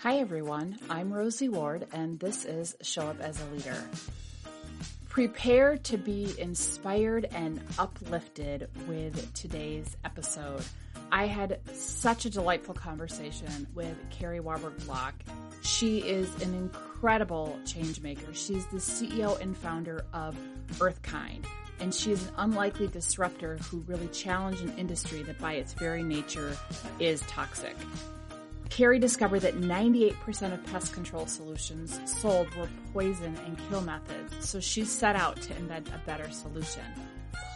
Hi everyone, I'm Rosie Ward and this is Show Up as a Leader. Prepare to be inspired and uplifted with today's episode. I had such a delightful conversation with Kari Warberg Block. She is an incredible change maker. She's the CEO and founder of EarthKind, and she is an unlikely disruptor who really challenged an industry that by its very nature is toxic. Kari discovered that 98% of pest control solutions sold were poison and kill methods, so she set out to invent a better solution,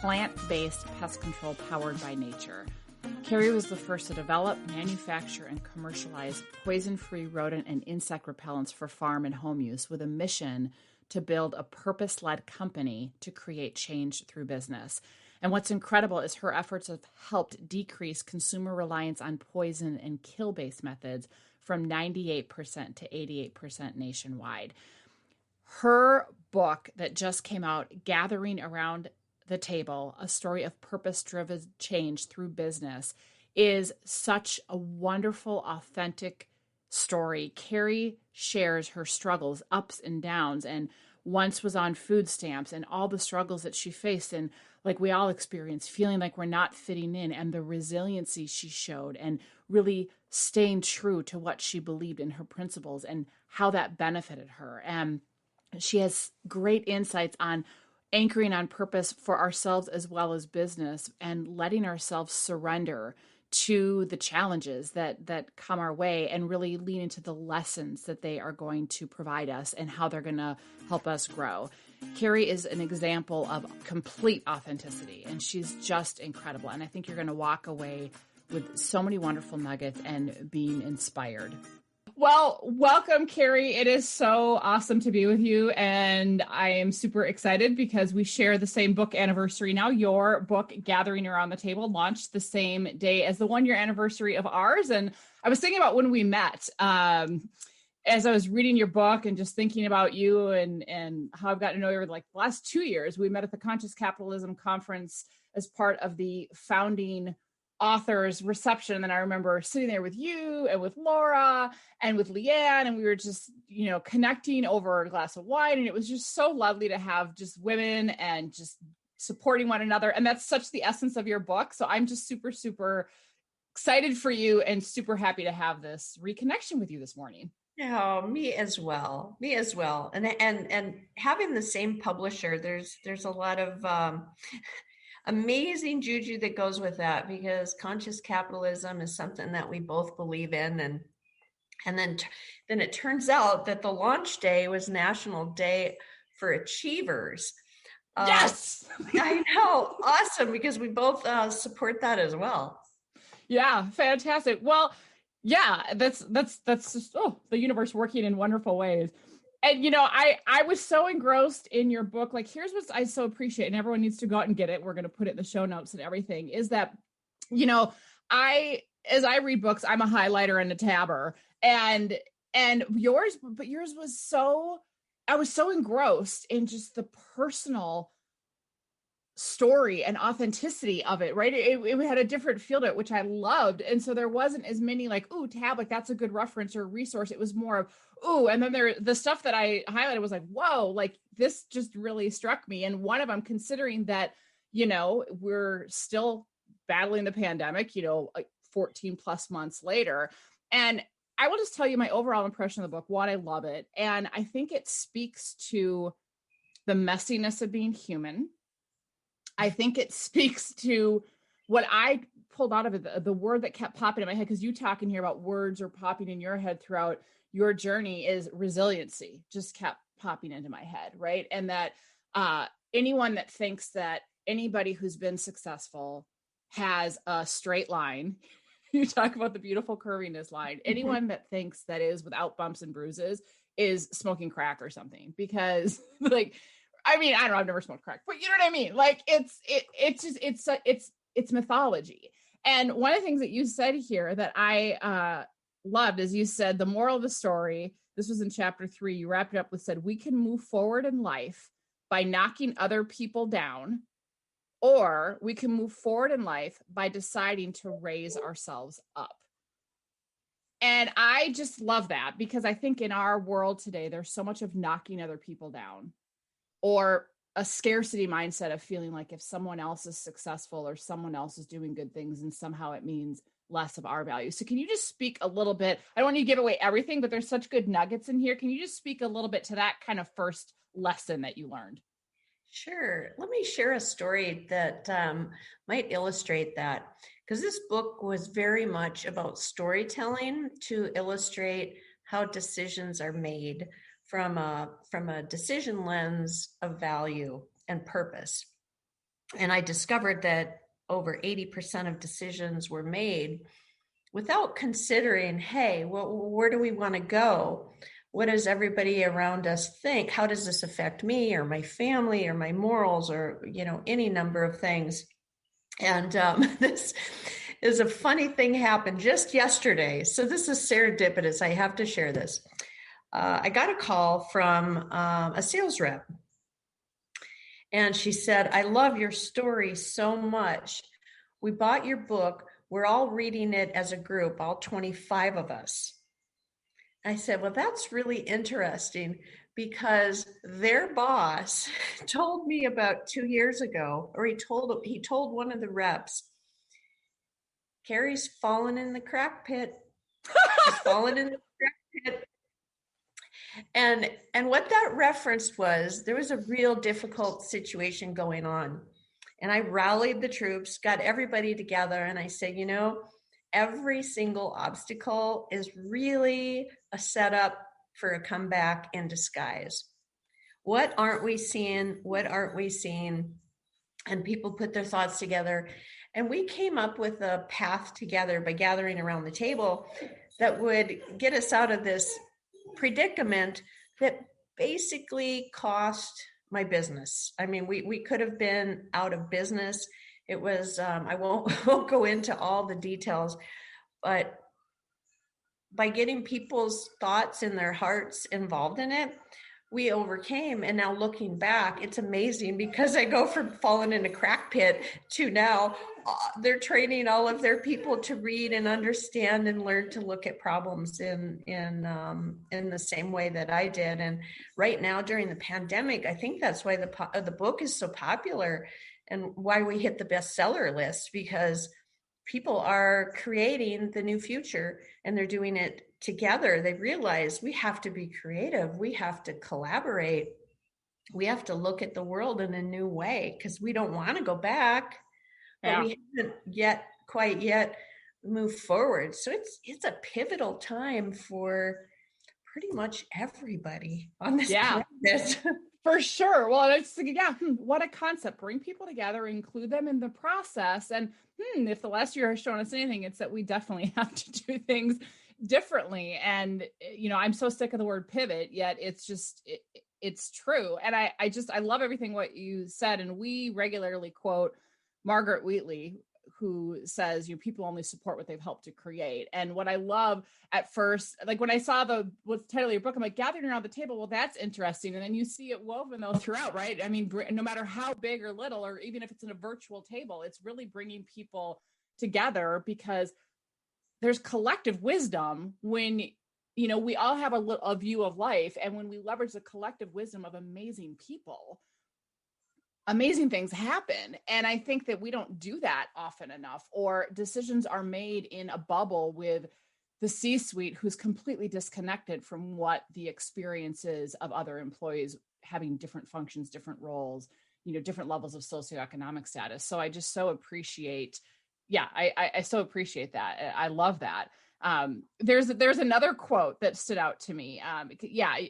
plant-based pest control powered by nature. Kari was the first to develop, manufacture, and commercialize poison-free rodent and insect repellents for farm and home use with a mission to build a purpose-led company to create change through business. And what's incredible is her efforts have helped decrease consumer reliance on poison and kill-based methods from 98% to 88% nationwide. Her book that just came out, Gathering Around the Table, A Story of Purpose-Driven Change Through Business, is such a wonderful, authentic story. Kari shares her struggles, ups and downs, and once was on food stamps and all the struggles that she faced, and like we all experience, feeling like we're not fitting in, and the resiliency she showed and really staying true to what she believed in her principles and how that benefited her. And she has great insights on anchoring on purpose for ourselves as well as business and letting ourselves surrender to the challenges that come our way and really lean into the lessons that they are going to provide us and how they're going to help us grow. Kari is an example of complete authenticity, and she's just incredible. And I think you're going to walk away with so many wonderful nuggets and being inspired. Well, welcome, Kari. It is so awesome to be with you. And I am super excited because we share the same book anniversary now. Your book, Gathering Around the Table, launched the same day as the 1-year anniversary of ours. And I was thinking about when we met, as I was reading your book and just thinking about you and how I've gotten to know you over like the last 2 years. We met at the Conscious Capitalism Conference as part of the founding authors reception. And I remember sitting there with you and with Laura and with Leanne, and we were just, connecting over a glass of wine. And it was just so lovely to have just women and just supporting one another. And that's such the essence of your book. So I'm just super, super excited for you and super happy to have this reconnection with you this morning. Oh, me as well. And having the same publisher, there's a lot of amazing juju that goes with that, because conscious capitalism is something that we both believe in. And then it turns out that the launch day was National Day for Achievers. Yes, I know. Awesome. Because we both support that as well. Yeah. Fantastic. Well, yeah, that's just, the universe working in wonderful ways. And, I was so engrossed in your book. Like, here's what I so appreciate, and everyone needs to go out and get it. We're going to put it in the show notes and everything, is that, as I read books, I'm a highlighter and a tabber, and yours was so, I was so engrossed in just the personal story and authenticity of it, right? It had a different feel to it, which I loved. And so there wasn't as many like, ooh, tab, like that's a good reference or resource. It was more of, ooh, and then the stuff that I highlighted was like, whoa, like this just really struck me. And one of them, considering that, we're still battling the pandemic, like 14 plus months later. And I will just tell you my overall impression of the book. One, I love it. And I think it speaks to the messiness of being human. I think it speaks to what I pulled out of it, the word that kept popping in my head, because you talking here about words or popping in your head throughout your journey, is resiliency, just kept popping into my head, right? And that anyone that thinks that anybody who's been successful has a straight line, you talk about the beautiful curviness line, anyone that thinks that is without bumps and bruises is smoking crack or something, because like, I mean, I don't know, I've never smoked crack, but you know what I mean? Like it's mythology. And one of the things that you said here that I loved is you said the moral of the story, this was in chapter 3, you wrapped it up with said, we can move forward in life by knocking other people down, or we can move forward in life by deciding to raise ourselves up. And I just love that, because I think in our world today, there's so much of knocking other people down, or a scarcity mindset of feeling like if someone else is successful or someone else is doing good things, and somehow it means less of our value. So can you just speak a little bit? I don't want you to give away everything, but there's such good nuggets in here. Can you just speak a little bit to that kind of first lesson that you learned? Sure. Let me share a story that might illustrate that, because this book was very much about storytelling to illustrate how decisions are made from a decision lens of value and purpose. And I discovered that over 80% of decisions were made without considering, hey, well, where do we want to go? What does everybody around us think? How does this affect me or my family or my morals, or, any number of things? And this is a funny thing happened just yesterday. So this is serendipitous. I have to share this. I got a call from a sales rep. And she said, I love your story so much. We bought your book. We're all reading it as a group, all 25 of us. I said, well, that's really interesting, because their boss told me about 2 years ago, or he told one of the reps, Kari's fallen in the crack pit. She's fallen in the crack pit. And what that referenced was, there was a real difficult situation going on. And I rallied the troops, got everybody together, and I said, every single obstacle is really a setup for a comeback in disguise. What aren't we seeing? What aren't we seeing? And people put their thoughts together. And we came up with a path together by gathering around the table that would get us out of this predicament that basically cost my business. I mean, we could have been out of business. It was, I won't go into all the details, but by getting people's thoughts and their hearts involved in it, we overcame. And now looking back, it's amazing, because I go from falling in a crack pit to now they're training all of their people to read and understand and learn to look at problems in the same way that I did. And right now during the pandemic, I think that's why the book is so popular and why we hit the bestseller list, because people are creating the new future and they're doing it together. They realize we have to be creative. We have to collaborate. We have to look at the world in a new way, because we don't want to go back, but we haven't quite yet moved forward. So it's a pivotal time for pretty much everybody on this planet. For sure. Well, I was thinking, what a concept. Bring people together, include them in the process. And if the last year has shown us anything, it's that we definitely have to do things differently. And, I'm so sick of the word pivot, yet it's just, it's true. And I love everything what you said. And we regularly quote Margaret Wheatley, who says, people only support what they've helped to create. And what I love at first, like when I saw what's the title of your book, I'm like, gathering around the table. Well, that's interesting. And then you see it woven though throughout, right? I mean, no matter how big or little, or even if it's in a virtual table, it's really bringing people together, because there's collective wisdom when, we all have a view of life. And when we leverage the collective wisdom of amazing people, amazing things happen. And I think that we don't do that often enough, or decisions are made in a bubble with the C-suite who's completely disconnected from what the experiences of other employees having different functions, different roles, different levels of socioeconomic status. So I just so appreciate, I so appreciate that. I love that. There's another quote that stood out to me. I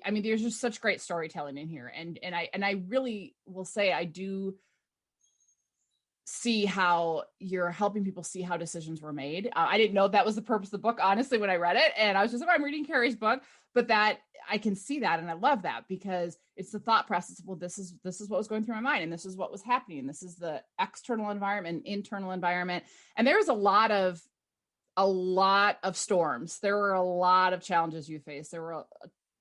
mean, there's just such great storytelling in here. And I really will say, I do see how you're helping people see how decisions were made. I didn't know that was the purpose of the book, honestly, when I read it. And I was just, I'm reading Kari's book, but that I can see that. And I love that, because it's the thought process. Well, this is what was going through my mind, and this is what was happening. This is the external environment, internal environment. And there was a lot of storms. There were a lot of challenges you faced. There were a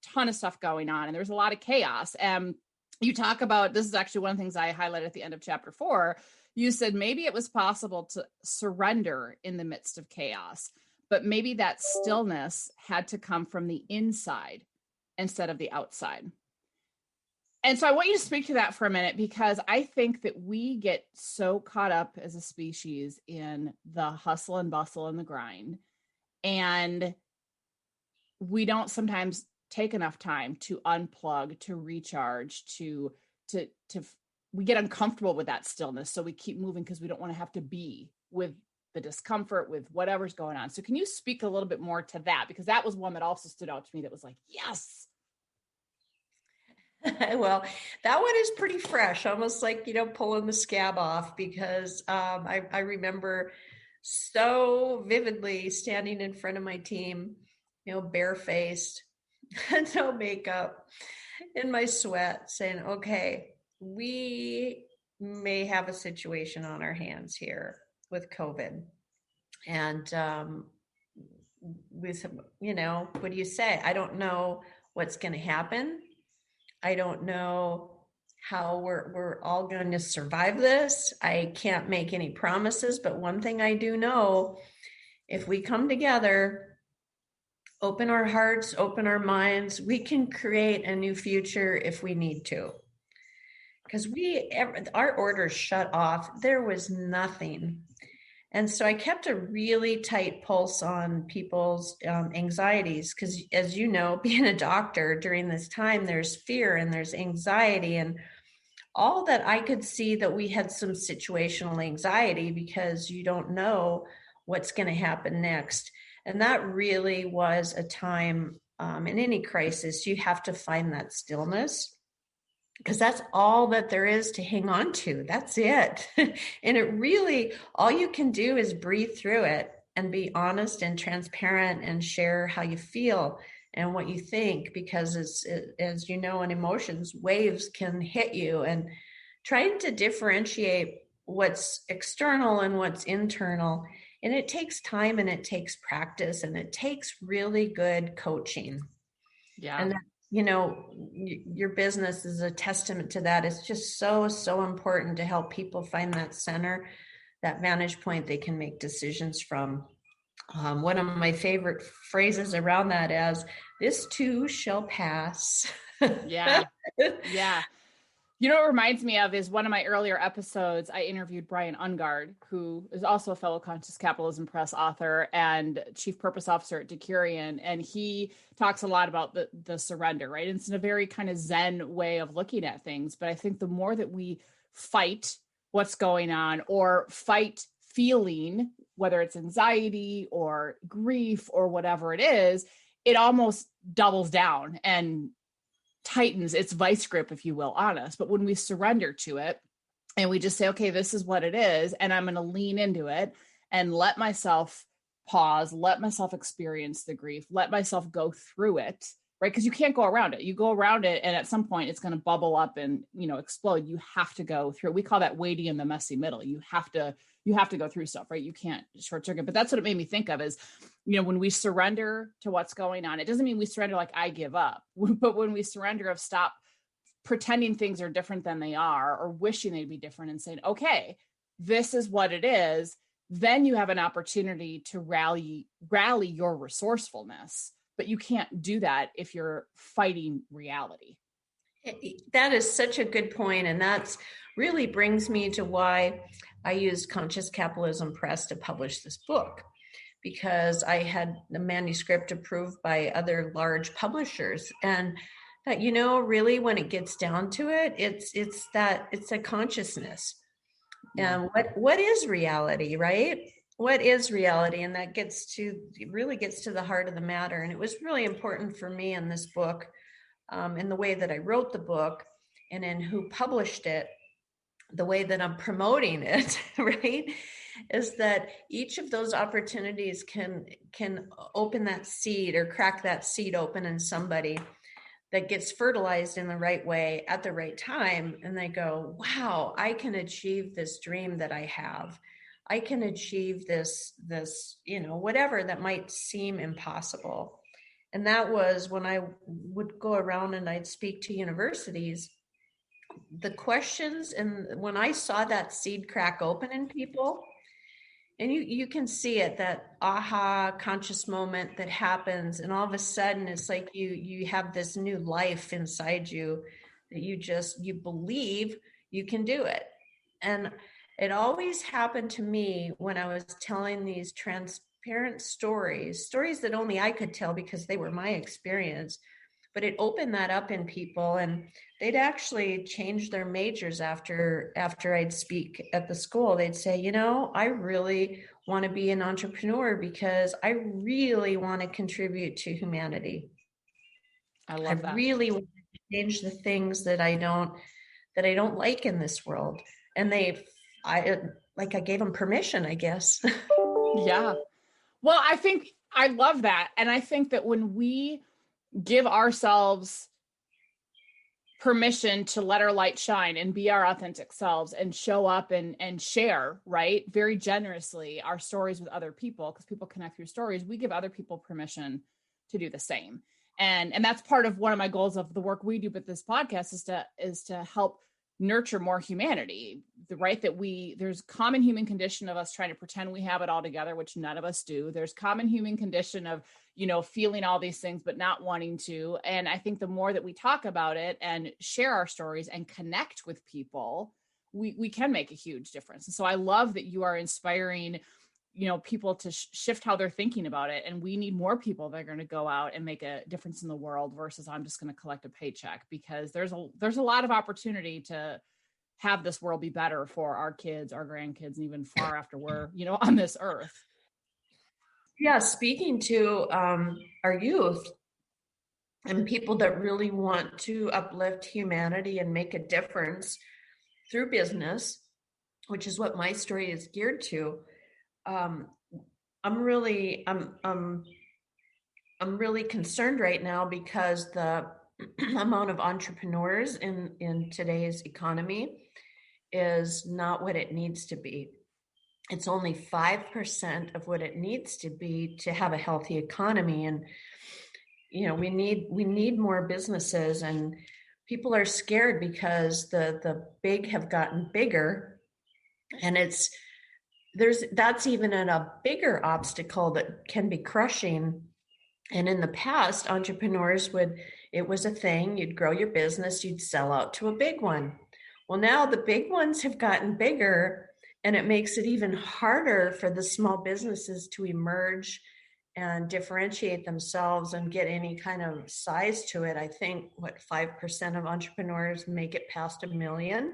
ton of stuff going on, and there was a lot of chaos. And you talk about, this is actually one of the things I highlighted at the end of chapter 4. You said maybe it was possible to surrender in the midst of chaos, but maybe that stillness had to come from the inside instead of the outside. And so I want you to speak to that for a minute, because I think that we get so caught up as a species in the hustle and bustle and the grind. And we don't sometimes take enough time to unplug, to recharge, we get uncomfortable with that stillness. So we keep moving because we don't want to have to be with the discomfort, with whatever's going on. So can you speak a little bit more to that? Because that was one that also stood out to me that was like, yes. Well, that one is pretty fresh, almost like, pulling the scab off, because I remember so vividly standing in front of my team, barefaced, no makeup, in my sweat, saying, okay, we may have a situation on our hands here with COVID. And with, what do you say? I don't know what's going to happen. I don't know how we're all going to survive this. I can't make any promises, but one thing I do know, if we come together, open our hearts, open our minds, we can create a new future if we need to. Because our orders shut off. There was nothing. And so I kept a really tight pulse on people's anxieties, because as you know, being a doctor during this time, there's fear and there's anxiety, and all that I could see that we had some situational anxiety because you don't know what's going to happen next. And that really was a time in any crisis, you have to find that stillness, because that's all that there is to hang on to. That's it. And it really, all you can do is breathe through it and be honest and transparent and share how you feel and what you think, because as you know, in emotions, waves can hit you, and trying to differentiate what's external and what's internal. And it takes time, and it takes practice, and it takes really good coaching. Yeah. And your business is a testament to that. It's just so, so important to help people find that center, that vantage point they can make decisions from. One of my favorite phrases around that is, this too shall pass. Yeah. Yeah. You know what it reminds me of is one of my earlier episodes, I interviewed Brian Ungard, who is also a fellow Conscious Capitalism Press author and Chief Purpose Officer at Decurion. And he talks a lot about the surrender, right? And it's in a very kind of Zen way of looking at things. But I think the more that we fight what's going on, or fight feeling, whether it's anxiety or grief or whatever it is, it almost doubles down and tightens its vice grip, if you will, on us. But when we surrender to it and we just say, okay, this is what it is, and I'm going to lean into it and let myself pause, let myself experience the grief, let myself go through it, right? Because you can't go around it. You go around it, and at some point it's going to bubble up and, explode. You have to go through. We call that waiting in the messy middle. You have to go through stuff, right? You can't short circuit. But that's what it made me think of is, when we surrender to what's going on, it doesn't mean we surrender like I give up, but when we surrender of stop pretending things are different than they are, or wishing they'd be different, and saying, okay, this is what it is, then you have an opportunity to rally your resourcefulness. But you can't do that if you're fighting reality. That is such a good point. And that's really brings me to why I used Conscious Capitalism Press to publish this book, because I had the manuscript approved by other large publishers. And that, really when it gets down to it, it's a consciousness. And what is reality, right? What is reality? And that really gets to the heart of the matter. And it was really important for me in this book, in the way that I wrote the book, and in who published it, the way that I'm promoting it, right, is that each of those opportunities can open that seed, or crack that seed open in somebody, that gets fertilized in the right way at the right time. And they go, wow, I can achieve this dream that I have. I can achieve this, whatever that might seem impossible. And that was when I would go around and I'd speak to universities, the questions. And when I saw that seed crack open in people, And you can see it, that aha conscious moment that happens, and all of a sudden it's like you have this new life inside you that you believe you can do it. And it always happened to me when I was telling these transparent stories that only I could tell because they were my experience. But it opened that up in people, and they'd actually change their majors after I'd speak at the school. They'd say, I really want to be an entrepreneur because I really want to contribute to humanity. I I love that. really want to change the things that I don't like in this world. And I gave them permission, I guess. Yeah. Well, I love that. And I think that when we give ourselves permission to let our light shine and be our authentic selves and show up and share, right, very generously our stories with other people, because people connect through stories, we give other people permission to do the same. And that's part of one of my goals of the work we do with this podcast is to help nurture more humanity, right? That there's common human condition of us trying to pretend we have it all together, which none of us do. There's common human condition of, feeling all these things, but not wanting to. And I think the more that we talk about it and share our stories and connect with people, we can make a huge difference. And so I love that you are inspiring, people to shift how they're thinking about it. And we need more people that are going to go out and make a difference in the world versus I'm just going to collect a paycheck, because there's a lot of opportunity to have this world be better for our kids, our grandkids, and even far after we're, on this earth. Yeah. Speaking to our youth and people that really want to uplift humanity and make a difference through business, which is what my story is geared to. I'm really concerned right now because the amount of entrepreneurs in today's economy is not what it needs to be. It's only 5% of what it needs to be to have a healthy economy. And we need more businesses, and people are scared because the big have gotten bigger, and that's even a bigger obstacle that can be crushing. And in the past, entrepreneurs it was a thing, you'd grow your business, you'd sell out to a big one. Well, now the big ones have gotten bigger, and it makes it even harder for the small businesses to emerge and differentiate themselves and get any kind of size to it. I think 5% of entrepreneurs make it past $1 million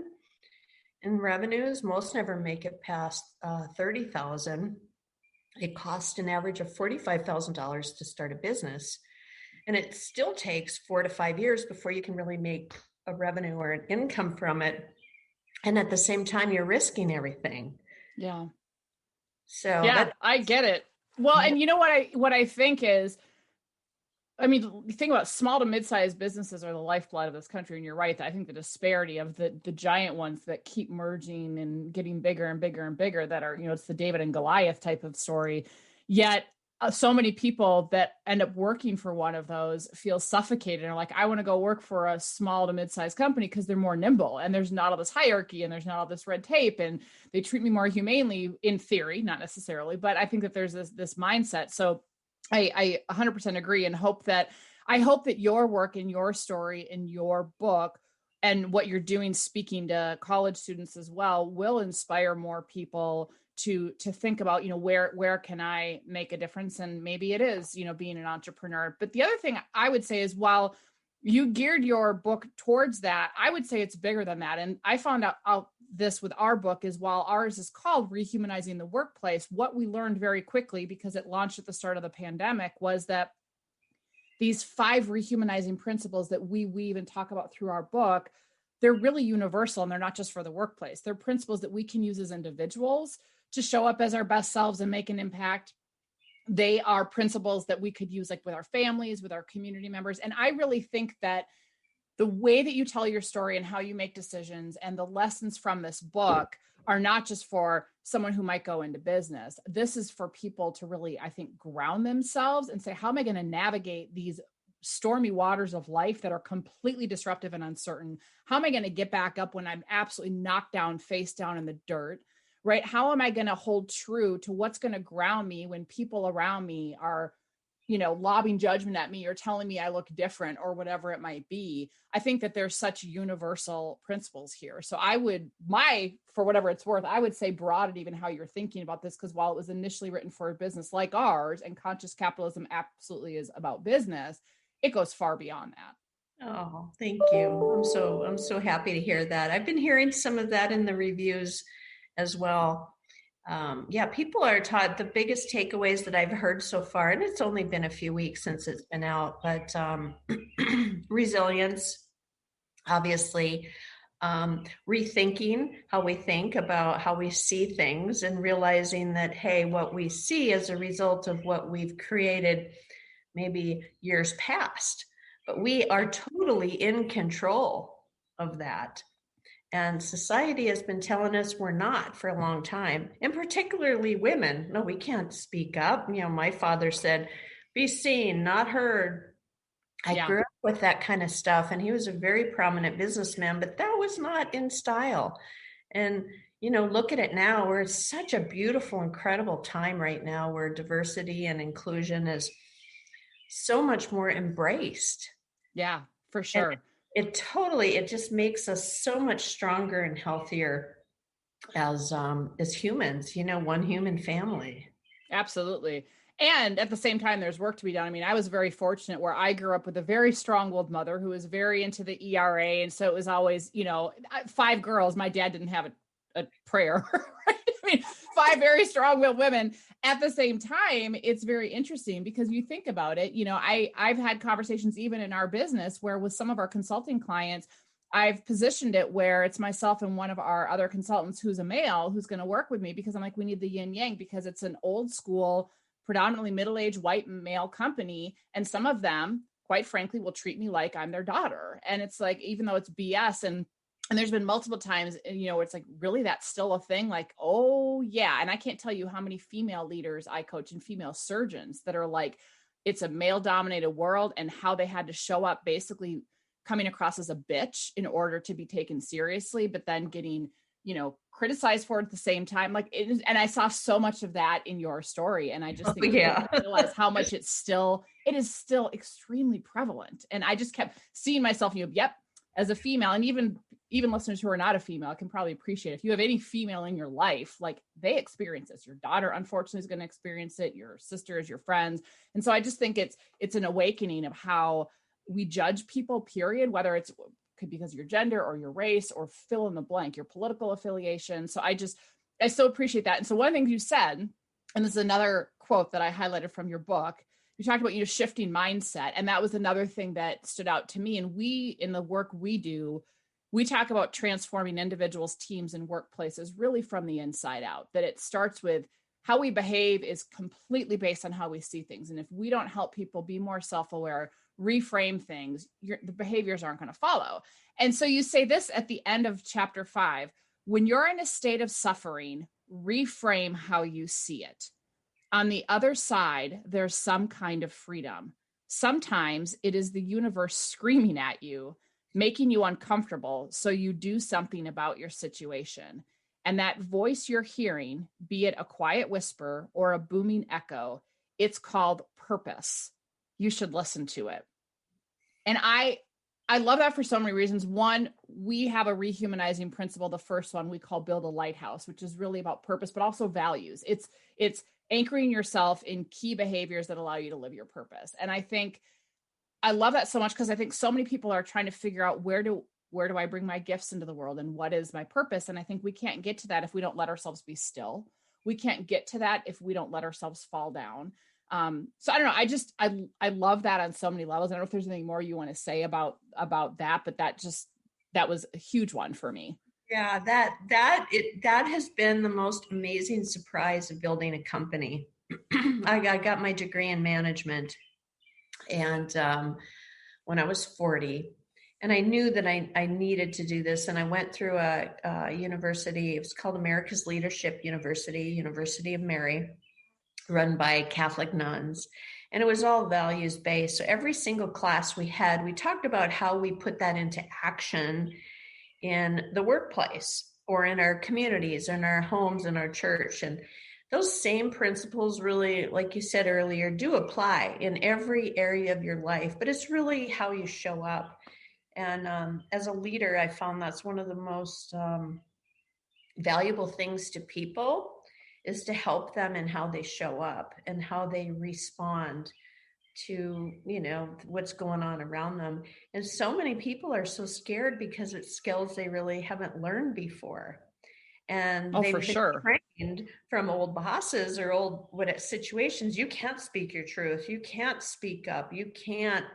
in revenues. Most never make it past 30,000. It costs an average of $45,000 to start a business. And it still takes 4 to 5 years before you can really make a revenue or an income from it. And at the same time, you're risking everything. Yeah. So yeah, I get it. Well, and what I think is, you think about small to mid-sized businesses are the lifeblood of this country. And you're right. I think the disparity of the giant ones that keep merging and getting bigger and bigger and bigger, that are, it's the David and Goliath type of story. Yet so many people that end up working for one of those feel suffocated and are like, I want to go work for a small to mid-sized company because they're more nimble and there's not all this hierarchy and there's not all this red tape and they treat me more humanely, in theory, not necessarily, but I think that there's this mindset. So I 100% agree, and I hope that your work and your story and your book and what you're doing, speaking to college students as well, will inspire more people to think about, where can I make a difference? And maybe it is, being an entrepreneur. But the other thing I would say is, while you geared your book towards that, I would say it's bigger than that. And I found out this with our book is, while ours is called Rehumanizing the Workplace, what we learned very quickly, because it launched at the start of the pandemic, was that these 5 rehumanizing principles that we weave and talk about through our book, they're really universal, and they're not just for the workplace. They're principles that we can use as individuals to show up as our best selves and make an impact. They are principles that we could use, like, with our families, with our community members. And I really think that the way that you tell your story and how you make decisions and the lessons from this book are not just for someone who might go into business. This is for people to really, I think, ground themselves and say, how am I going to navigate these stormy waters of life that are completely disruptive and uncertain? How am I going to get back up when I'm absolutely knocked down, face down in the dirt? right? How am I going to hold true to what's going to ground me when people around me are, lobbing judgment at me or telling me I look different or whatever it might be? I think that there's such universal principles here. So for whatever it's worth, I would say broaden even how you're thinking about this, because while it was initially written for a business like ours, and conscious capitalism absolutely is about business, it goes far beyond that. Oh, thank you. I'm so happy to hear that. I've been hearing some of that in the reviews as well. People are taught the biggest takeaways that I've heard so far, and it's only been a few weeks since it's been out, but resilience, obviously, rethinking how we think about how we see things, and realizing that, hey, what we see is a result of what we've created maybe years past, but we are totally in control of that. And society has been telling us we're not for a long time, and particularly women. No, we can't speak up. My father said, be seen, not heard. I grew up with that kind of stuff, and he was a very prominent businessman, but that was not in style. And, look at it now. We're at such a beautiful, incredible time right now where diversity and inclusion is so much more embraced. Yeah, for sure. And it just makes us so much stronger and healthier as humans, one human family. Absolutely. And at the same time, there's work to be done. I mean, I was very fortunate where I grew up with a very strong-willed mother who was very into the ERA. And so it was always, 5 girls. My dad didn't have a prayer, right? I mean, 5 very strong-willed women. At the same time, it's very interesting because you think about it, I've had conversations even in our business where with some of our consulting clients, I've positioned it where it's myself and one of our other consultants who's a male who's going to work with me, because I'm like, we need the yin yang, because it's an old school, predominantly middle-aged white male company. And some of them, quite frankly, will treat me like I'm their daughter. And it's like, even though it's BS, and there's been multiple times, it's like, really, that's still a thing? Like, oh yeah. And I can't tell you how many female leaders I coach and female surgeons that are like, it's a male dominated world, and how they had to show up basically coming across as a bitch in order to be taken seriously, but then getting, criticized for it at the same time. Like it is, and I saw so much of that in your story. And I just think I realize how much it is still extremely prevalent. And I just kept seeing myself, as a female, and even listeners who are not a female can probably appreciate, if you have any female in your life, like they experience this. Your daughter, unfortunately, is going to experience it. Your sisters, your friends. And so I just think it's an awakening of how we judge people, period, whether could be because of your gender or your race or fill in the blank, your political affiliation. So I so appreciate that. And so one of the things you said, and this is another quote that I highlighted from your book, you talked about, shifting mindset. And that was another thing that stood out to me. And we, in the work we do, we talk about transforming individuals, teams, and workplaces really from the inside out, that it starts with how we behave is completely based on how we see things. And if we don't help people be more self-aware, reframe things, the behaviors aren't going to follow. And so you say this at the end of chapter 5, when you're in a state of suffering, reframe how you see it. On the other side, there's some kind of freedom. Sometimes it is the universe screaming at you, making you uncomfortable, so you do something about your situation. And that voice you're hearing, be it a quiet whisper or a booming echo, it's called purpose. You should listen to it. And I love that for so many reasons. One, we have a rehumanizing principle. The first one we call build a lighthouse, which is really about purpose, but also values. It's anchoring yourself in key behaviors that allow you to live your purpose. And I love that so much, because I think so many people are trying to figure out where do I bring my gifts into the world and what is my purpose? And I think we can't get to that if we don't let ourselves be still. We can't get to that if we don't let ourselves fall down. So I don't know. I love that on so many levels. I don't know if there's anything more you want to say about that, but that was a huge one for me. Yeah, that has been the most amazing surprise of building a company. I got my degree in management, and when I was 40, and I knew that I needed to do this, and I went through a university. It was called America's Leadership University, University of Mary, run by Catholic nuns. And it was all values-based. So every single class we had, we talked about how we put that into action in the workplace. or in our communities, in our homes, in our church. And those same principles really, like you said earlier, do apply in every area of your life, but it's really how you show up. And as a leader, I found that's one of the most valuable things to people, is to help them in how they show up and how they respond to, what's going on around them. And so many people are so scared because it's skills they really haven't learned before. And they've for been sure. trained from old bosses or old situations. You can't speak your truth. You can't speak up. You can't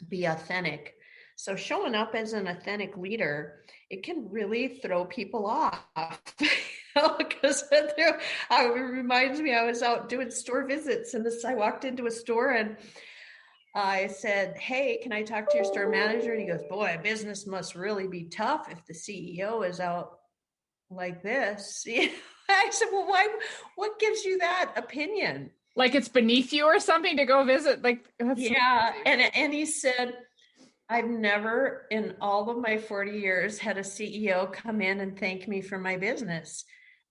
be authentic. So showing up as an authentic leader, it can really throw people off. Because it reminds me, I was out doing store visits, and I walked into a store and I said, "Hey, can I talk to your store manager?" And he goes, "Boy, business must really be tough if the CEO is out like this." I said, "Well, why? What gives you that opinion? Like it's beneath you or something to go visit?" Like, yeah. And he said, "I've never in all of my 40 years had a CEO come in and thank me for my business.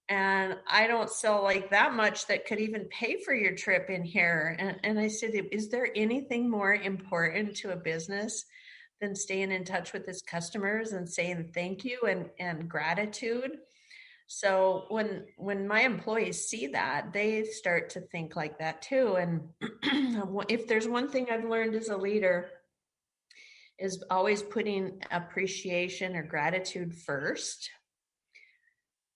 And I don't sell like that much that could even pay for your trip in here." And I said, "Is there anything more important to a business than staying in touch with its customers and saying thank you and gratitude?" So when my employees see that, they start to think like that too. And if there's one thing I've learned as a leader, is always putting appreciation or gratitude first.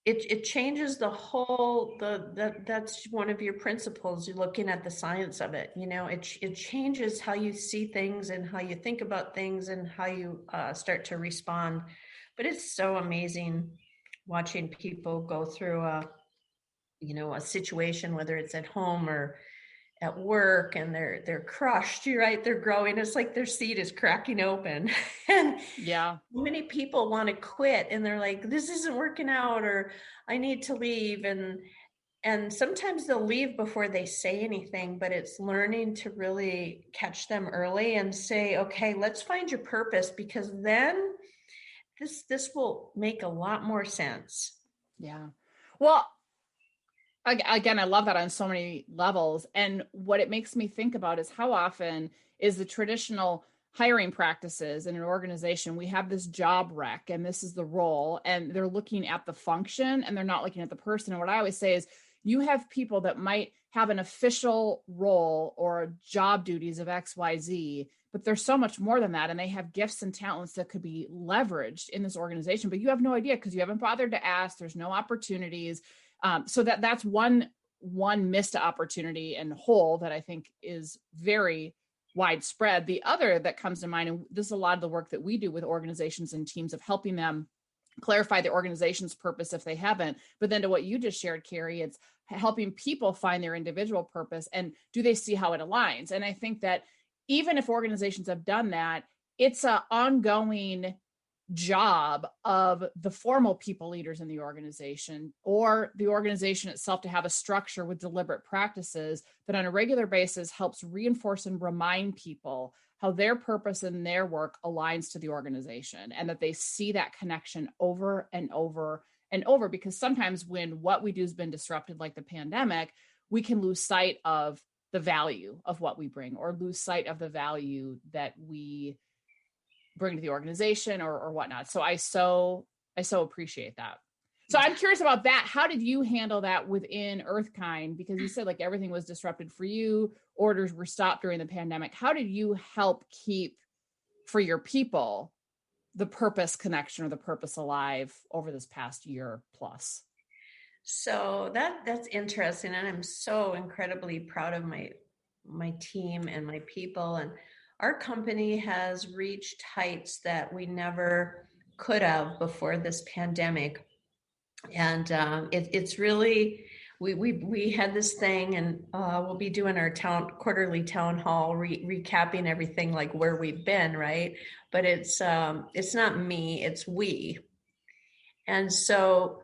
It changes the whole, that's one of your principles. You're looking at the science of it. It changes how you see things and how you think about things and how you start to respond. But it's so amazing watching people go through a situation, whether it's at home or at work, and they're crushed. You're right. They're growing. It's like their seed is cracking open. And yeah, many people want to quit, and they're like, "This isn't working out," or "I need to leave." And sometimes they'll leave before they say anything, but it's learning to really catch them early and say, "Okay, let's find your purpose," because then this will make a lot more sense. Yeah. Well, again, I love that on so many levels. And what it makes me think about is how often is the traditional hiring practices in an organization, we have this job rec and this is the role, and they're looking at the function and they're not looking at the person. And what I always say is you have people that might have an official role or job duties of XYZ, but there's so much more than that. And they have gifts and talents that could be leveraged in this organization, but you have no idea because you haven't bothered to ask. There's no opportunities. So that's one missed opportunity and hole that I think is very widespread. The other that comes to mind, and this is a lot of the work that we do with organizations and teams of helping them clarify the organization's purpose if they haven't. But then to what you just shared, Kari, it's helping people find their individual purpose and do they see how it aligns? And I think that even if organizations have done that, it's an ongoing job of the formal people leaders in the organization or the organization itself to have a structure with deliberate practices that on a regular basis helps reinforce and remind people how their purpose and their work aligns to the organization, and that they see that connection over and over and over. Because sometimes when what we do has been disrupted, like the pandemic, we can lose sight of the value of what we bring or lose sight of the value that we bring to the organization or whatnot. So I so appreciate that. So I'm curious about that. How did you handle that within EarthKind? Because you said like everything was disrupted for you. Orders were stopped during the pandemic. How did you help keep for your people the purpose connection or the purpose alive over this past year plus? So that's interesting. And I'm so incredibly proud of my team and my people. And our company has reached heights that we never could have before this pandemic. And it's really, we had this thing, and we'll be doing our quarterly town hall, recapping everything like where we've been, right? But it's not me, it's we. And so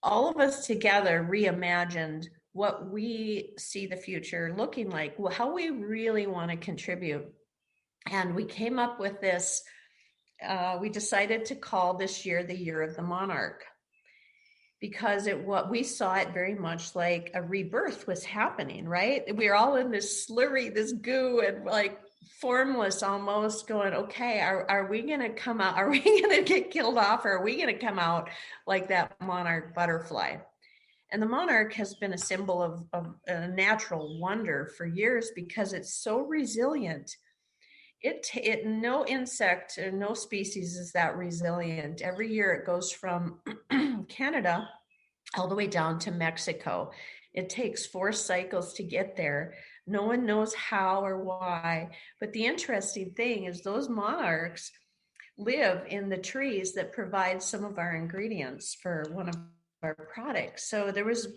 all of us together reimagined what we see the future looking like, how we really want to contribute. And we came up with this we decided to call this year the Year of the Monarch, because what we saw it very much like a rebirth was happening, right? We were all in this slurry, this goo, and like formless almost, going, okay, are we going to come out? Are we going to get killed off? Or are we going to come out like that monarch butterfly? And the monarch has been a symbol of a natural wonder for years because it's so resilient. No insect or no species is that resilient. Every year it goes from Canada all the way down to Mexico. It takes 4 cycles to get there. No one knows how or why. But the interesting thing is those monarchs live in the trees that provide some of our ingredients for one of our products. So there was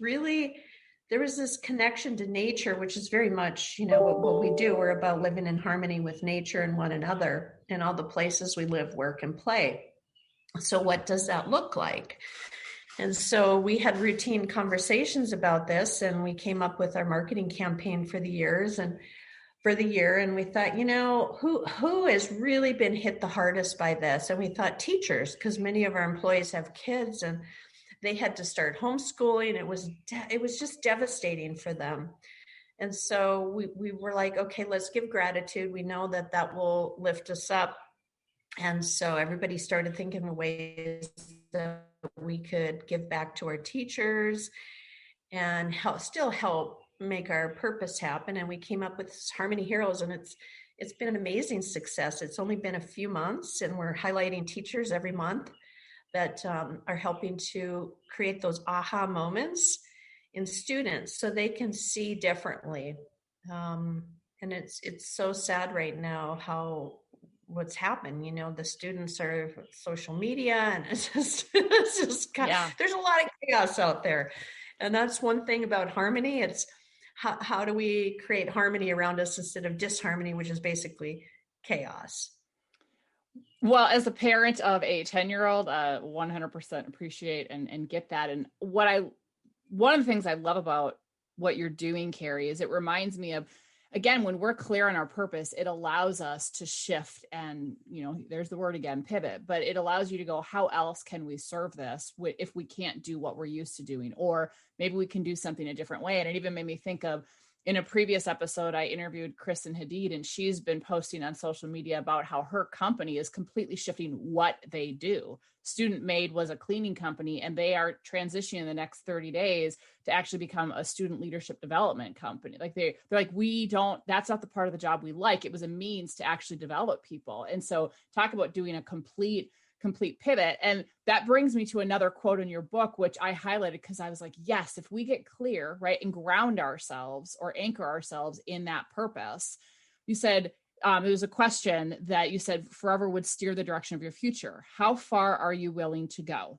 this connection to nature, which is very much, what we do. We're about living in harmony with nature and one another in all the places we live, work, and play. So what does that look like? And so we had routine conversations about this, and we came up with our marketing campaign for the year. And we thought, who has really been hit the hardest by this? And we thought teachers, because many of our employees have kids and they had to start homeschooling. It was just devastating for them. And so we were like, okay, let's give gratitude. We know that will lift us up. And so everybody started thinking of ways that we could give back to our teachers and still help make our purpose happen. And we came up with this Harmony Heroes, and it's been an amazing success. It's only been a few months, and we're highlighting teachers every month that are helping to create those aha moments in students so they can see differently. And it's so sad right now what's happened. The students are social media, and it's just there's a lot of chaos out there. And that's one thing about harmony. It's how do we create harmony around us instead of disharmony, which is basically chaos. Well, as a parent of a 10-year-old, 100% appreciate and get that. And one of the things I love about what you're doing, Kari, is it reminds me of, again, when we're clear on our purpose, it allows us to shift and, there's the word again, pivot, but it allows you to go, how else can we serve this if we can't do what we're used to doing? Or maybe we can do something a different way. And it even made me think of, in a previous episode, I interviewed Kristen Hadid, and she's been posting on social media about how her company is completely shifting what they do. Student Made was a cleaning company, and they are transitioning in the next 30 days to actually become a student leadership development company. Like they're like, that's not the part of the job we like. It was a means to actually develop people. And so talk about doing a complete pivot. And that brings me to another quote in your book, which I highlighted because I was like, yes, if we get clear, right, and ground ourselves or anchor ourselves in that purpose. You said, there was a question that you said forever would steer the direction of your future. How far are you willing to go?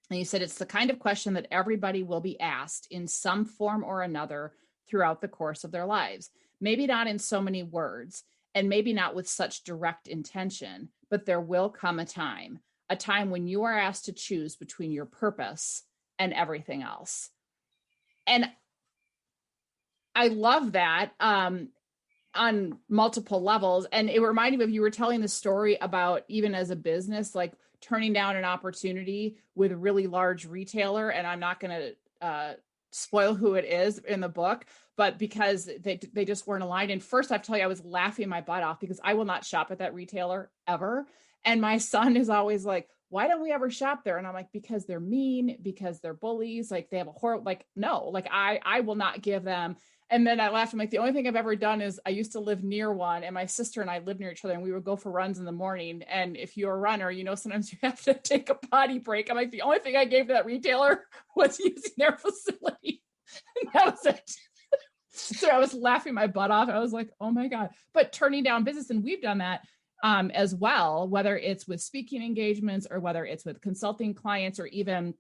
And you said, it's the kind of question that everybody will be asked in some form or another throughout the course of their lives. Maybe not in so many words, and maybe not with such direct intention, but there will come a time when you are asked to choose between your purpose and everything else. And I love that on multiple levels. And it reminded me of, you were telling the story about, even as a business, like turning down an opportunity with a really large retailer. And I'm not going to spoil who it is in the book, but because they just weren't aligned. And first, I have to tell you, I was laughing my butt off because I will not shop at that retailer ever. And my son is always like, why don't we ever shop there? And I'm like, because they're mean, because they're bullies. Like they have a horrible, like, no, like I will not give them. And then I laughed. I'm like, the only thing I've ever done is I used to live near one, and my sister and I lived near each other, and we would go for runs in the morning. And if you're a runner, sometimes you have to take a potty break. I'm like, the only thing I gave to that retailer was using their facility. And that was it. So I was laughing my butt off. I was like, oh my God. But turning down business, and we've done that as well, whether it's with speaking engagements or whether it's with consulting clients, or even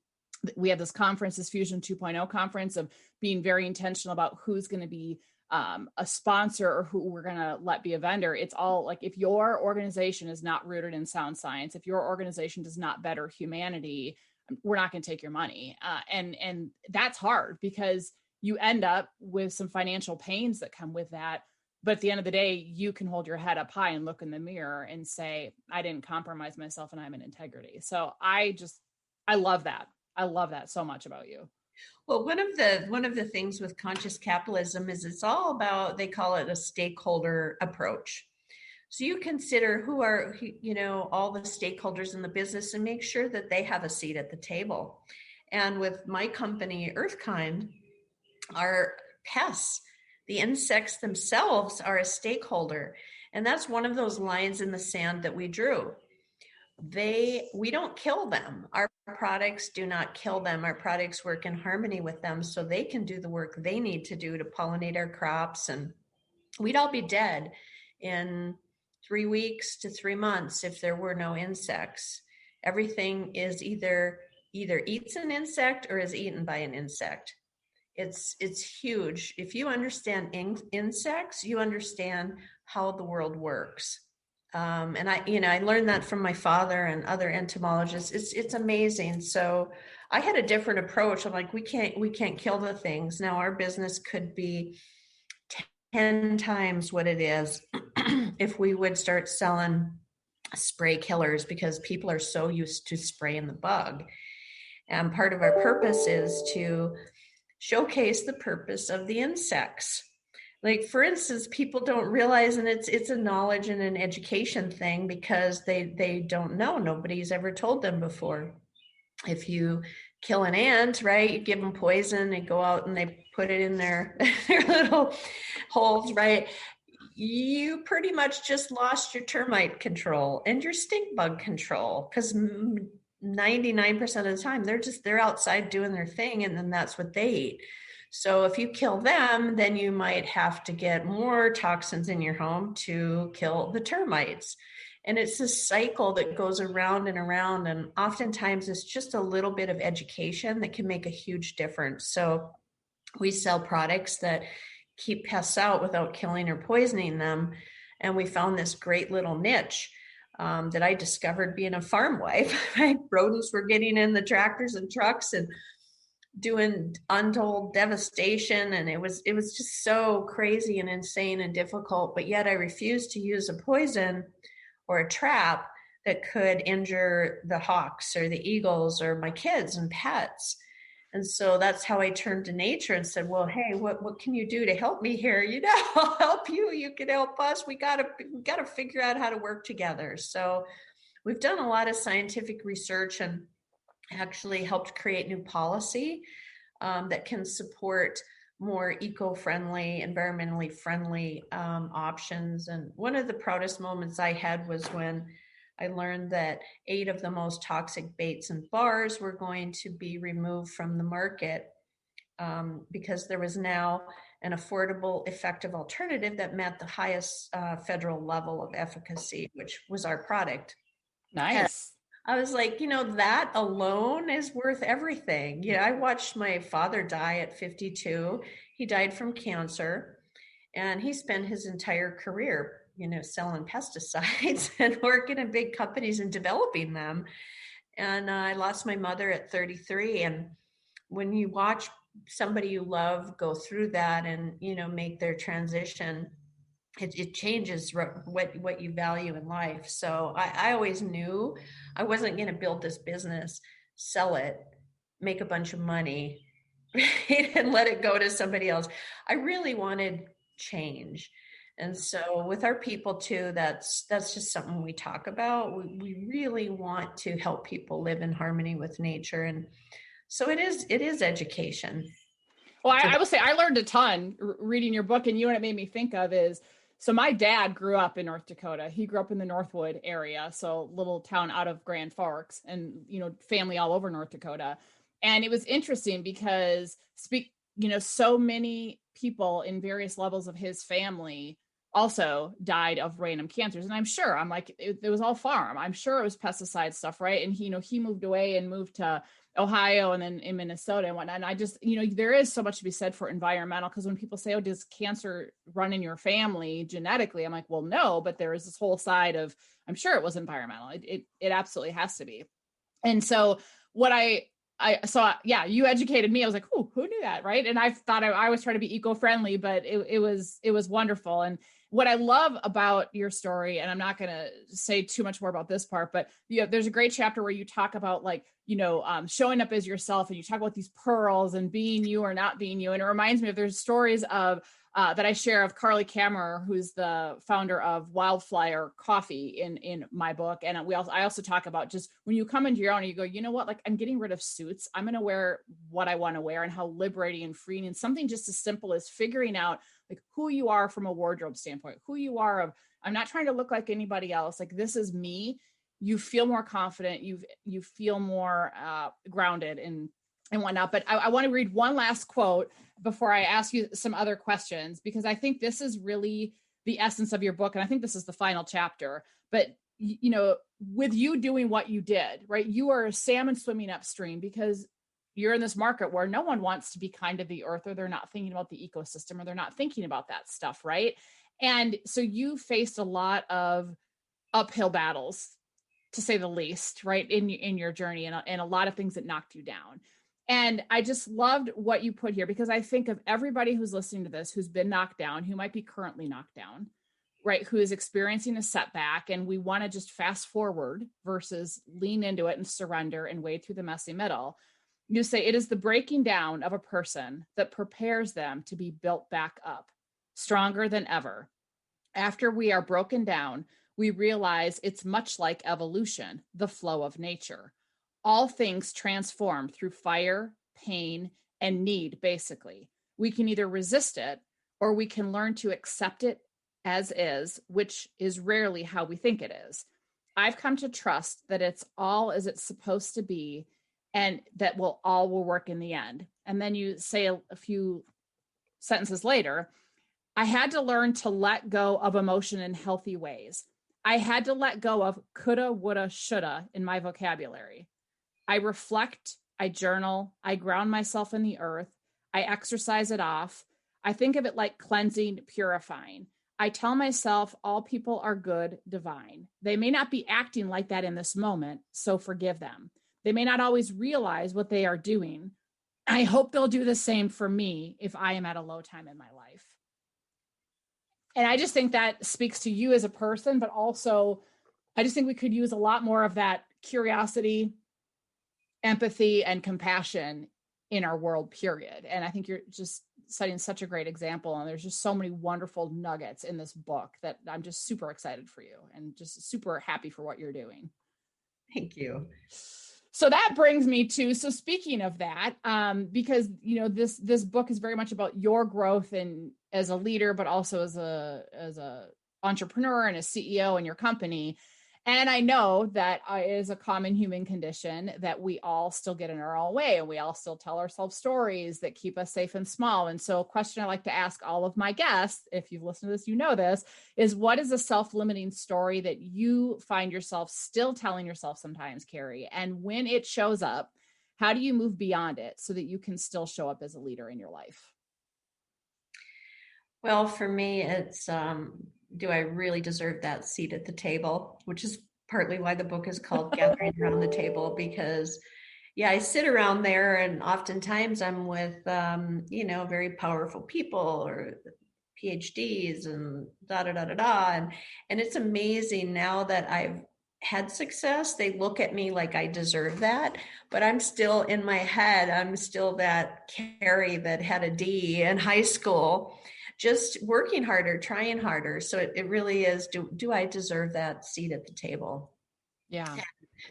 we have this conference, this Fusion 2.0 conference, of being very intentional about who's going to be a sponsor or who we're going to let be a vendor. It's all like, if your organization is not rooted in sound science, if your organization does not better humanity, we're not going to take your money. And that's hard because you end up with some financial pains that come with that. But at the end of the day, you can hold your head up high and look in the mirror and say, I didn't compromise myself and I'm in integrity. So I love that. I love that so much about you. Well, one of the things with conscious capitalism is it's all about, they call it a stakeholder approach. So you consider who are, all the stakeholders in the business and make sure that they have a seat at the table. And with my company, EarthKind, our pests, the insects themselves are a stakeholder. And that's one of those lines in the sand that we drew. We don't kill them. Our products do not kill them. Our products work in harmony with them so they can do the work they need to do to pollinate our crops. And we'd all be dead in 3 weeks to 3 months if there were no insects. Everything is either eats an insect or is eaten by an insect. It's huge. If you understand insects, you understand how the world works. And I learned that from my father and other entomologists. It's amazing. So I had a different approach. I'm like, we can't kill the things. Now our business could be 10 times what it is if we would start selling spray killers, because people are so used to spraying the bug. And part of our purpose is to showcase the purpose of the insects. Like, for instance, people don't realize, and it's a knowledge and an education thing, because they don't know. Nobody's ever told them before. If you kill an ant, right, you give them poison, they go out and they put it in their little holes, right? You pretty much just lost your termite control and your stink bug control, because 99% of the time they're outside doing their thing, and then that's what they eat. So if you kill them, then you might have to get more toxins in your home to kill the termites. And it's this cycle that goes around and around. And oftentimes it's just a little bit of education that can make a huge difference. So we sell products that keep pests out without killing or poisoning them. And we found this great little niche that I discovered being a farm wife. Right? Rodents were getting in the tractors and trucks and doing untold devastation, and it was just so crazy and insane and difficult. But yet I refused to use a poison or a trap that could injure the hawks or the eagles or my kids and pets. And so that's how I turned to nature and said, well, hey, what can you do to help me here? I'll help you. You can help us. We got to figure out how to work together. So we've done a lot of scientific research and actually helped create new policy that can support more eco-friendly, environmentally friendly options. And one of the proudest moments I had was when I learned that 8 of the most toxic baits and bars were going to be removed from the market because there was now an affordable, effective alternative that met the highest federal level of efficacy, which was our product. Nice. I was like, that alone is worth everything. I watched my father die at 52. He died from cancer, and he spent his entire career, selling pesticides and working in big companies and developing them. And I lost my mother at 33. And when you watch somebody you love go through that and, make their transition, it changes what you value in life. So I always knew I wasn't going to build this business, sell it, make a bunch of money, right, and let it go to somebody else. I really wanted change. And so with our people too, that's just something we talk about. We really want to help people live in harmony with nature. And so it is education. Well, I will say I learned a ton reading your book, and what it made me think of is, so my dad grew up in North Dakota. He grew up in the Northwood area, so little town out of Grand Forks, and family all over North Dakota. And it was interesting because so many people in various levels of his family also died of random cancers. And I'm like, it was all farm. I'm sure it was pesticide stuff, right? And he moved away and moved to Ohio and then in Minnesota and whatnot. And I just, there is so much to be said for environmental, because when people say, oh, does cancer run in your family genetically? I'm like, well, no, but there is this whole side of, I'm sure it was environmental. It absolutely has to be. And so what I you educated me. I was like, oh, who knew that? Right. And I thought I was trying to be eco-friendly, but it was wonderful. And what I love about your story, and I'm not going to say too much more about this part, but there's a great chapter where you talk about like, showing up as yourself, and you talk about these pearls and being you or not being you. And it reminds me of, there's stories of, that I share of Carly Kammerer, who's the founder of Wildflower Coffee in my book. And I also talk about just when you come into your own and you go, you know what, like I'm getting rid of suits. I'm going to wear what I want to wear, and how liberating and freeing, and something just as simple as figuring out like who you are from a wardrobe standpoint, who you are I'm not trying to look like anybody else. Like this is me. You feel more confident. You feel more grounded and whatnot. But I want to read one last quote before I ask you some other questions, because I think this is really the essence of your book. And I think this is the final chapter, but with you doing what you did, right? You are a salmon swimming upstream because you're in this market where no one wants to be kind to the earth, or they're not thinking about the ecosystem, or they're not thinking about that stuff. Right. And so you faced a lot of uphill battles, to say the least, right, in your journey, and a lot of things that knocked you down. And I just loved what you put here, because I think of everybody who's listening to this, who's been knocked down, who might be currently knocked down, right, who is experiencing a setback, and we want to just fast forward versus lean into it and surrender and wade through the messy middle. You say it is the breaking down of a person that prepares them to be built back up, stronger than ever. After we are broken down, we realize it's much like evolution, the flow of nature. All things transform through fire, pain, and need, basically. We can either resist it, or we can learn to accept it as is, which is rarely how we think it is. I've come to trust that it's all as it's supposed to be, and that all will work in the end. And then you say a few sentences later, I had to learn to let go of emotion in healthy ways. I had to let go of coulda, woulda, shoulda in my vocabulary. I reflect, I journal, I ground myself in the earth, I exercise it off. I think of it like cleansing, purifying. I tell myself all people are good, divine. They may not be acting like that in this moment, so forgive them. They may not always realize what they are doing. I hope they'll do the same for me if I am at a low time in my life. And I just think that speaks to you as a person, but also I just think we could use a lot more of that curiosity, empathy, and compassion in our world, period. And I think you're just setting such a great example. And there's just so many wonderful nuggets in this book that I'm just super excited for you, and just super happy for what you're doing. Thank you. So that brings me to, so speaking of that, because, this book is very much about your growth and as a leader, but also as a entrepreneur and a CEO in your company. And I know that it is a common human condition that we all still get in our own way, and we all still tell ourselves stories that keep us safe and small. And so a question I like to ask all of my guests, if you've listened to this, this, is what is a self-limiting story that you find yourself still telling yourself sometimes, Kari? And when it shows up, how do you move beyond it so that you can still show up as a leader in your life? Well, for me, it's do I really deserve that seat at the table? Which is partly why the book is called Gathering Around the Table, because I sit around there, and oftentimes I'm with very powerful people or PhDs and da da da da da, and it's amazing now that I've had success. They look at me like I deserve that, but I'm still in my head. I'm still that Kari that had a D in high school, just working harder, trying harder. So it really is, do I deserve that seat at the table? Yeah.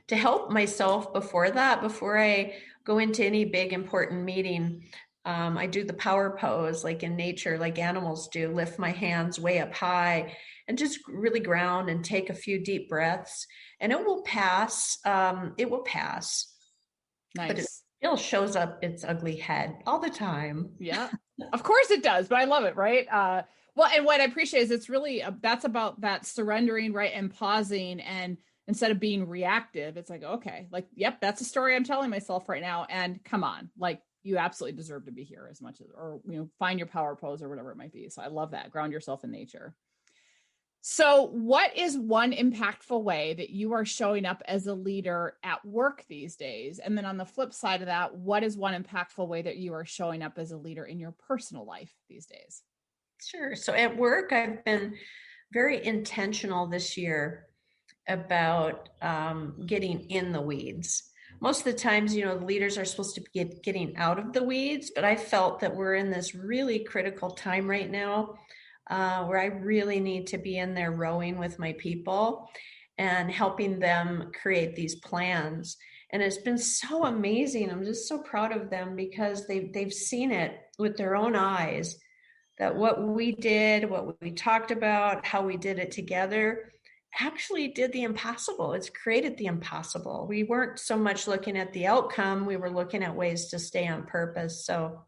To help myself before I go into any big important meeting, I do the power pose like in nature, like animals do, lift my hands way up high and just really ground and take a few deep breaths, and it will pass. It will pass. Nice. But it still shows up its ugly head all the time. Yeah, of course it does, but I love it. Right. Well, and what I appreciate is it's really, that's about that surrendering, right. And pausing, and instead of being reactive, it's like, okay, like, yep, that's a story I'm telling myself right now. And come on, like, you absolutely deserve to be here as much as, or, find your power pose or whatever it might be. So I love that. Ground yourself in nature. So what is one impactful way that you are showing up as a leader at work these days? And then on the flip side of that, what is one impactful way that you are showing up as a leader in your personal life these days? Sure. So at work, I've been very intentional this year about getting in the weeds. Most of the times, the leaders are supposed to be getting out of the weeds, but I felt that we're in this really critical time right now where I really need to be in there rowing with my people and helping them create these plans. And it's been so amazing. I'm just so proud of them because they've seen it with their own eyes, that what we did, what we talked about, how we did it together, actually did the impossible. It's created the impossible. We weren't so much looking at the outcome, we were looking at ways to stay on purpose. So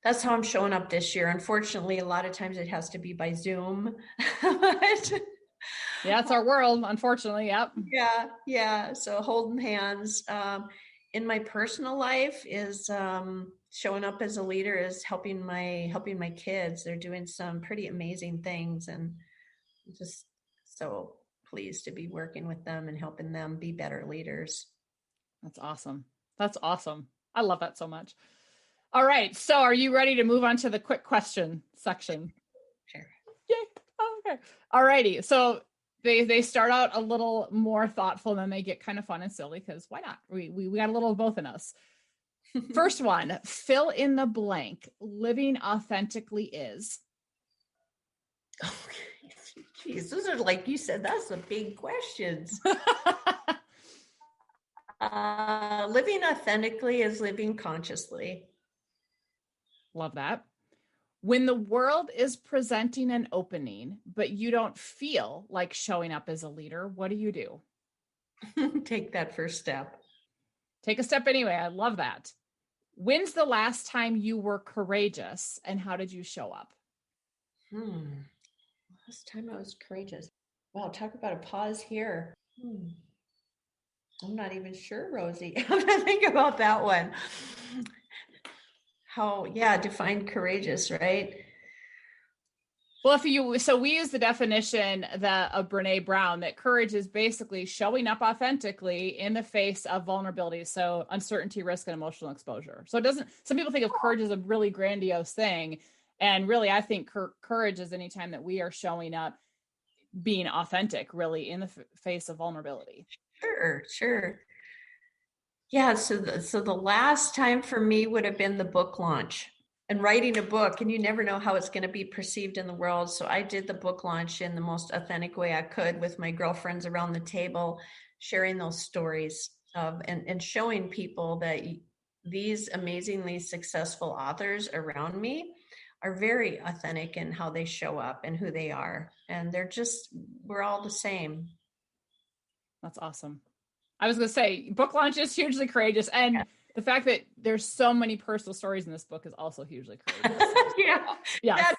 that's how I'm showing up this year. Unfortunately, a lot of times it has to be by Zoom. But, yeah, it's our world, unfortunately. Yep. Yeah. So holding hands. In my personal life is showing up as a leader, is helping my kids. They're doing some pretty amazing things, and just so pleased to be working with them and helping them be better leaders. That's awesome. That's awesome. I love that so much. All right. So are you ready to move on to the quick question section? Sure. Yay. Oh, okay. All righty. So they start out a little more thoughtful, and then they get kind of fun and silly, because why not? We got a little of both in us. First one, fill in the blank. Living authentically is. Oh, geez, those are, like you said, that's the big questions. Living authentically is living consciously. Love that. When the world is presenting an opening, but you don't feel like showing up as a leader, what do? Take that first step. Take a step anyway. I love that. When's the last time you were courageous, and how did you show up? Last time I was courageous. Wow, talk about a pause here. I'm not even sure, Rosie. I'm gonna think about that one. Define courageous, right? Well, we use the definition of Brene Brown, that courage is basically showing up authentically in the face of vulnerability. So uncertainty, risk, and emotional exposure. So some people think of courage as a really grandiose thing. And really, I think courage is anytime that we are showing up being authentic, really, in the face of vulnerability. Sure. Yeah, so the last time for me would have been the book launch and writing a book, and you never know how it's going to be perceived in the world. So I did the book launch in the most authentic way I could with my girlfriends around the table, sharing those stories and showing people that these amazingly successful authors around me are very authentic in how they show up and who they are. And we're all the same. That's awesome. I was going to say, book launch is hugely courageous. And the fact that there's so many personal stories in this book is also hugely courageous. Yes.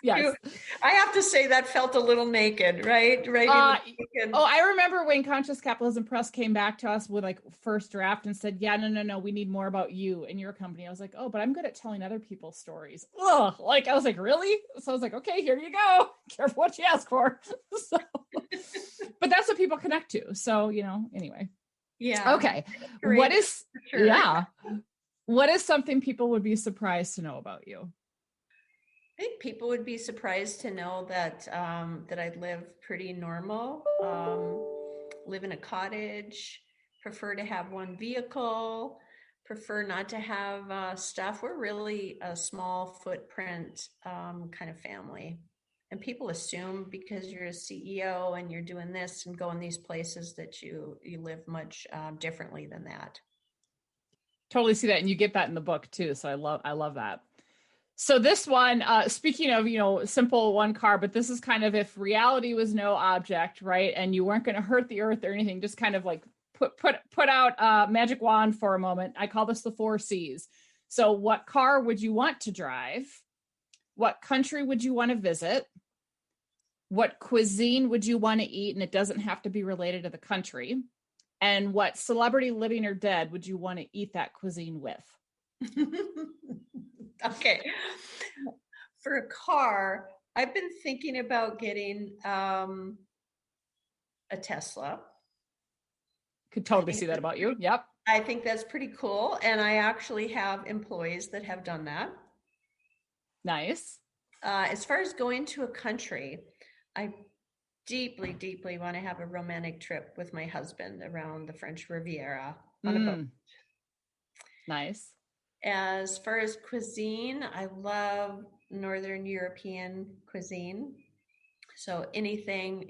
I have to say that felt a little naked, right? I remember when Conscious Capitalism Press came back to us with like first draft and said, yeah, no, we need more about you and your company. I was like, oh, but I'm good at telling other people's stories. Ugh, I was like, really? So I was like, okay, here you go. Careful what you ask for. But that's what people connect to. So, anyway. Yeah. Okay. What is something people would be surprised to know about you? I think people would be surprised to know that I live pretty normal, live in a cottage, prefer to have one vehicle, prefer not to have stuff. We're really a small footprint kind of family. And people assume because you're a CEO and you're doing this and going these places that you live much differently than that. Totally see that. And you get that in the book too. So I love that. So this one, speaking of, simple one car, but this is kind of if reality was no object, right? And you weren't going to hurt the earth or anything, just kind of like put out a magic wand for a moment. I call this the 4 C's. So what car would you want to drive? What country would you want to visit? What cuisine would you want to eat? And it doesn't have to be related to the country. And what celebrity, living or dead, would you want to eat that cuisine with? Okay. For a car, I've been thinking about getting a Tesla. Could totally see that about you. Yep. I think that's pretty cool. And I actually have employees that have done that. Nice. As far as going to a country, I deeply, deeply want to have a romantic trip with my husband around the French Riviera on a boat. Nice. As far as cuisine, I love Northern European cuisine. So anything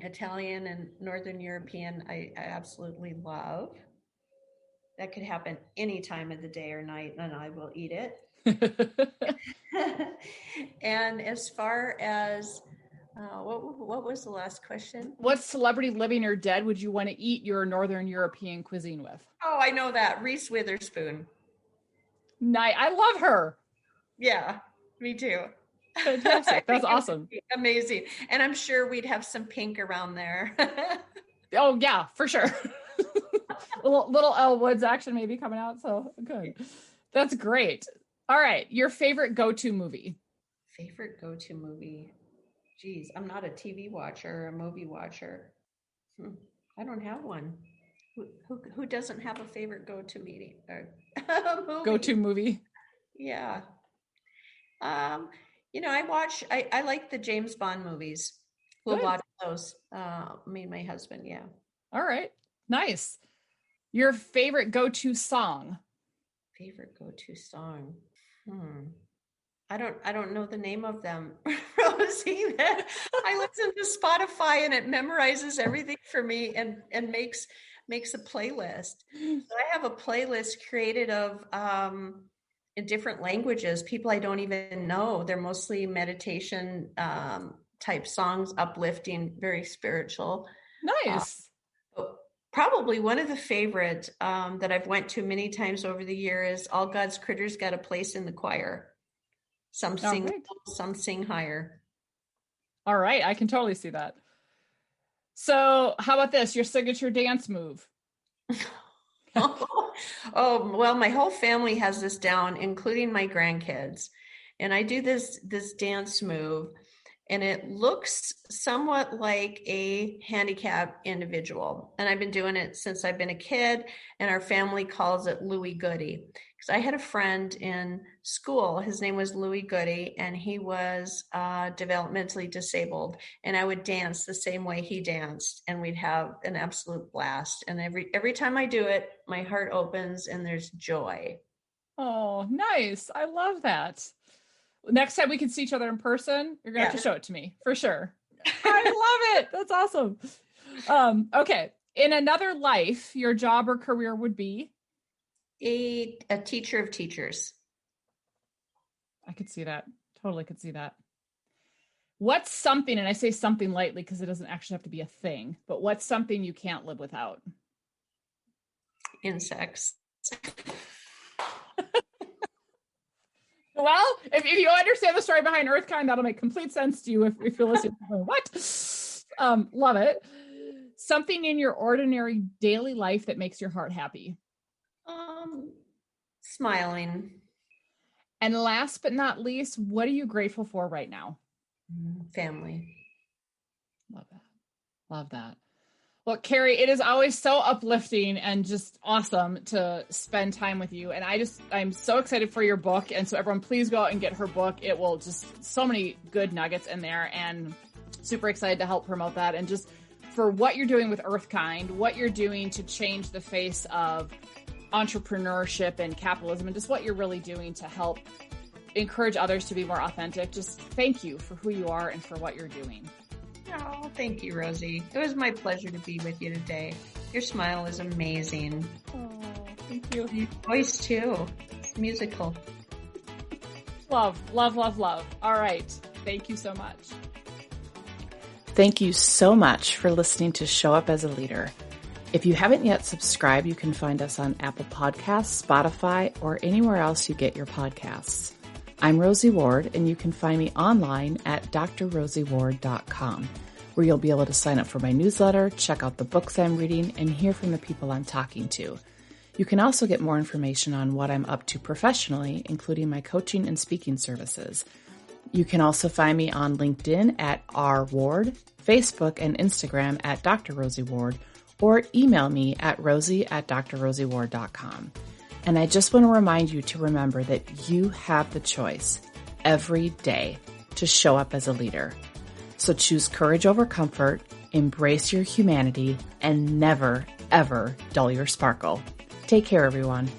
Italian and Northern European, I absolutely love. That could happen any time of the day or night, and I will eat it. And as far as what was the last question? What celebrity, living or dead, would you want to eat your Northern European cuisine with? Oh, I know that. Reese Witherspoon. Nice. I love her. Yeah, me too. Fantastic. That's awesome. Amazing. And I'm sure we'd have some pink around there. Oh yeah, for sure. little Elle Woods action maybe coming out. So good. That's great. All right. Your favorite go-to movie? Favorite go-to movie? Geez, I'm not a TV watcher or a movie watcher. I don't have one. Who doesn't have a favorite go-to movie? Go-to movie? Yeah. I like the James Bond movies. We'll watch those. Me and my husband. Yeah. All right. Nice. Your favorite go-to song? Favorite go-to song? I don't know the name of them, Rosie. I listen to Spotify and it memorizes everything for me and makes a playlist. So I have a playlist created of in different languages, people I don't even know. They're mostly meditation type songs, uplifting, very spiritual. Nice. Probably one of the favorite that I've went to many times over the year is All God's Critters Got a Place in the Choir. Some sing low, some sing higher. All right. I can totally see that. So how about this? Your signature dance move? Oh, well, my whole family has this down, including my grandkids. And I do this dance move, and it looks somewhat like a handicapped individual. And I've been doing it since I've been a kid, and our family calls it Louie Goody. Because I had a friend in school, his name was Louie Goody, and he was developmentally disabled. And I would dance the same way he danced, and we'd have an absolute blast. And every time I do it, my heart opens and there's joy. Oh, nice. I love that. Next time we can see each other in person, you're going to have to show it to me for sure. I love it. That's awesome. Okay. In another life, your job or career would be? A teacher of teachers. I could see that. Totally could see that. What's something, and I say something lightly because it doesn't actually have to be a thing, but what's something you can't live without? Insects. Well, if you understand the story behind EarthKind, that'll make complete sense to you if you're listening. What? Love it. Something in your ordinary daily life that makes your heart happy. Smiling. And last but not least, what are you grateful for right now? Family. Love that. Love that. Well, Kari, it is always so uplifting and just awesome to spend time with you. And I'm so excited for your book. And so everyone, please go out and get her book. It will just so many good nuggets in there, and super excited to help promote that. And just for what you're doing with EarthKind, what you're doing to change the face of entrepreneurship and capitalism, and just what you're really doing to help encourage others to be more authentic. Just thank you for who you are and for what you're doing. Oh, thank you, Rosie. It was my pleasure to be with you today. Your smile is amazing. Oh, thank you. Your voice too. It's musical. Love, love, love, love. All right. Thank you so much. Thank you so much for listening to Show Up as a Leader. If you haven't yet subscribed, you can find us on Apple Podcasts, Spotify, or anywhere else you get your podcasts. I'm Rosie Ward, and you can find me online at drrosieward.com, where you'll be able to sign up for my newsletter, check out the books I'm reading, and hear from the people I'm talking to. You can also get more information on what I'm up to professionally, including my coaching and speaking services. You can also find me on LinkedIn at rward, Facebook and Instagram at Dr. Rosie Ward, or email me at rosie@drrosieward.com. And I just want to remind you to remember that you have the choice every day to show up as a leader. So choose courage over comfort, embrace your humanity, and never, ever dull your sparkle. Take care, everyone.